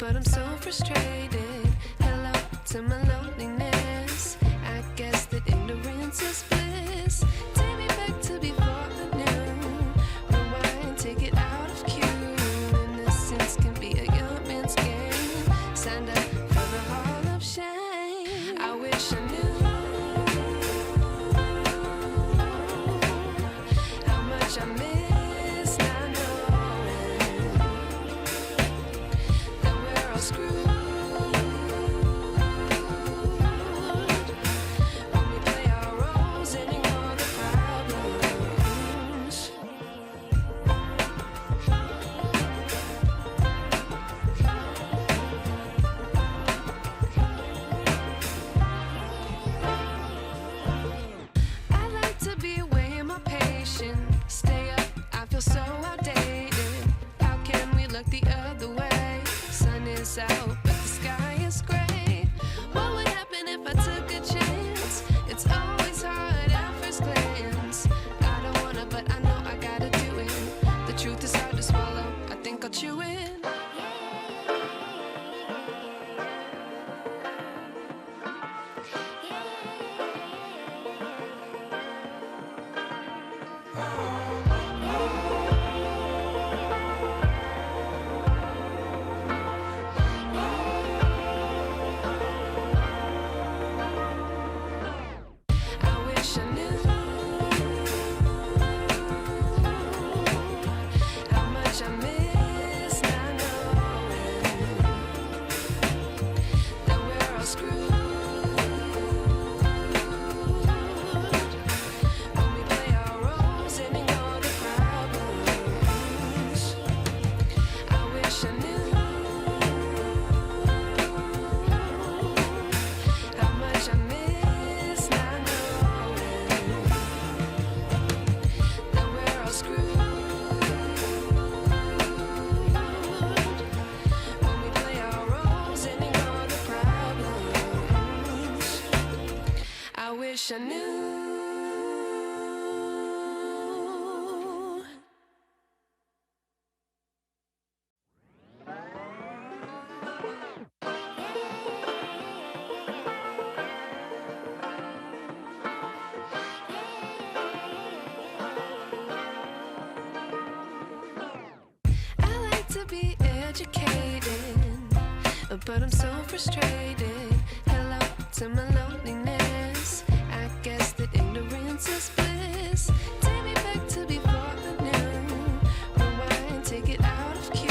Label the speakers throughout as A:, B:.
A: but I'm so frustrated. Hello to my loneliness. I guess that ignorance is bliss. Take me back to before I knew. Rewind, take it out of cue. Innocence can be a young man's game. Signed up for the hall of shame. I wish I knew how much I miss not knowing that we're all screwed. When we play our roles and ignore the problems. I like to be away in my patience. Stay up, I feel so outdated. How can we look the other way? Sun is out, but the sky is gray. What would happen if I took a chance? It's always hard at first glance. I don't wanna, but I know I gotta do it. The truth is hard to swallow, I think I'll chew it. I wish I knew how much I miss not knowing that we're all screwed. When we play our roles and ignore the problems. I wish I knew how much I miss not knowing that we're all screwed. When we play our roles and ignore the problems. I wish I knew. I like to be educated, but I'm so frustrated. Hello to my loneliness. I guess that ignorance is bliss. Take me back to before I knew. Rewind, take it out of cue.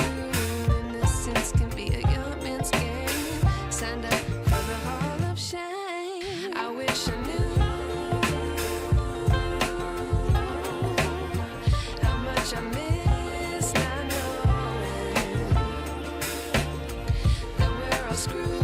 A: Innocence can be a young man's game. Signed up for the hall of shame. I wish I knew how much I miss not knowing that we're all screwed.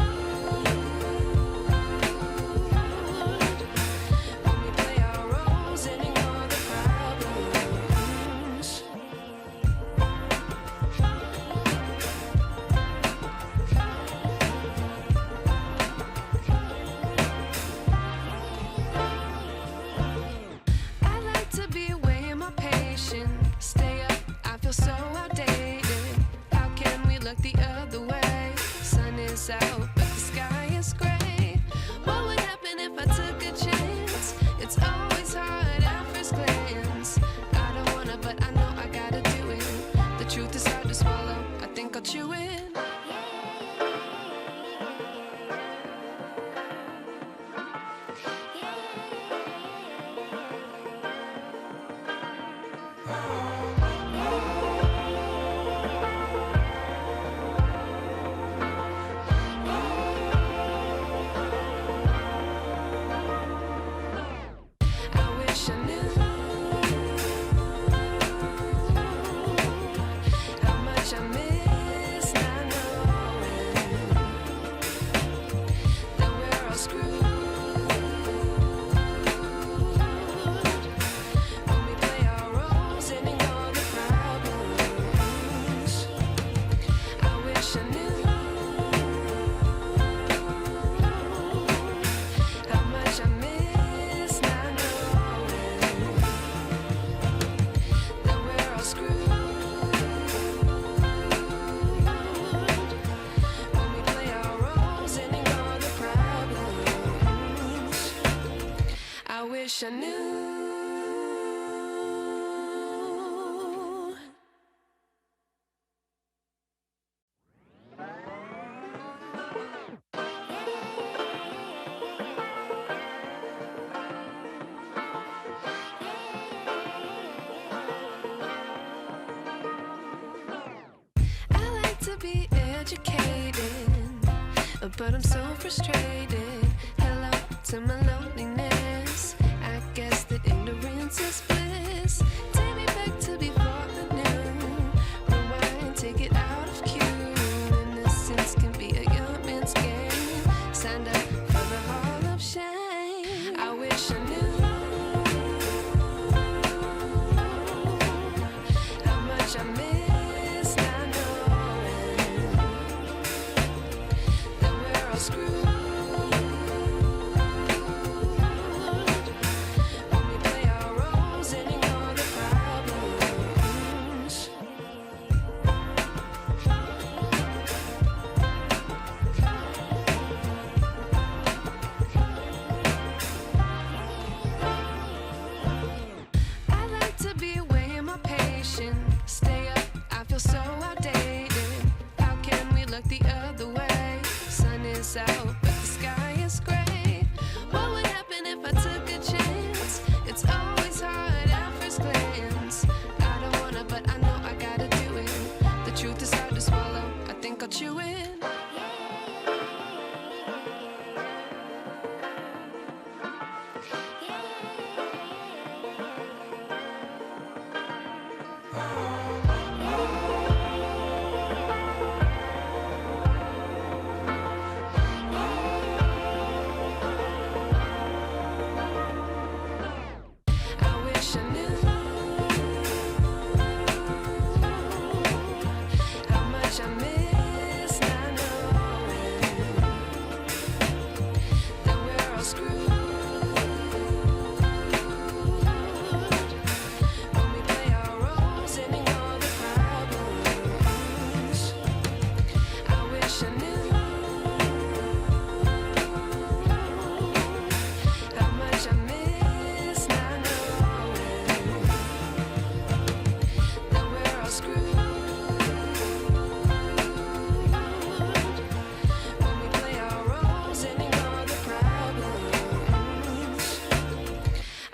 A: wish I knew. I like to be educated, but I'm so frustrated. Hello to my loneliness. I guess that ignorance is bliss. Take me back to before I knew. Rewind, take it out of cue. Innocence can be a young man's game. Signed up for the hall of shame. I wish I knew how much I miss not knowing that we're all screwed. Stay up, I feel so outdated. How can we look the other way? Sun is out, but the sky is gray. What would happen if I took a chance? It's always hard at first glance. I don't wanna, but I know I gotta do it. The truth is hard to swallow, I think I'll chew it.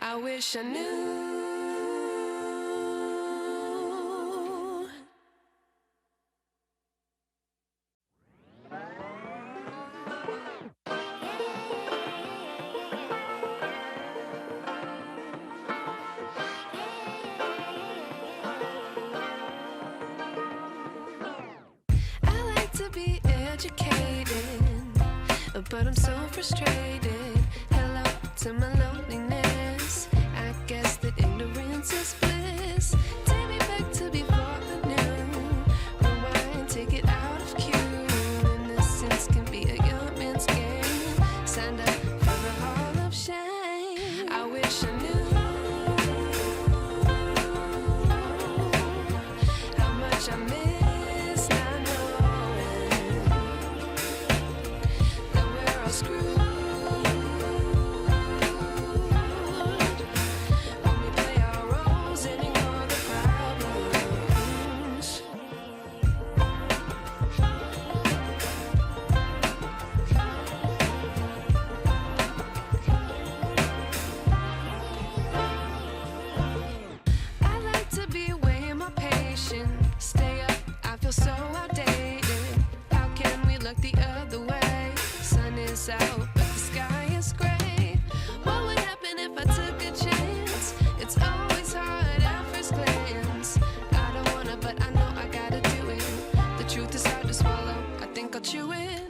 A: I wish I knew. I like to be educated, but I'm so frustrated. Hello to my loneliness. I guess that ignorance is bliss. Take me back to before I knew. Rewind, take it out of cue. Innocence can be a young man's game. Signed up for the hall of shame. I wish I knew how much I miss not knowing that we're all screwed. Stay up, I feel so outdated. How can we look the other way? Sun is out, but the sky is gray. What would happen if I took a chance? It's always hard at first glance. I don't wanna, but I know I gotta do it. The truth is hard to swallow, I think I'll chew it.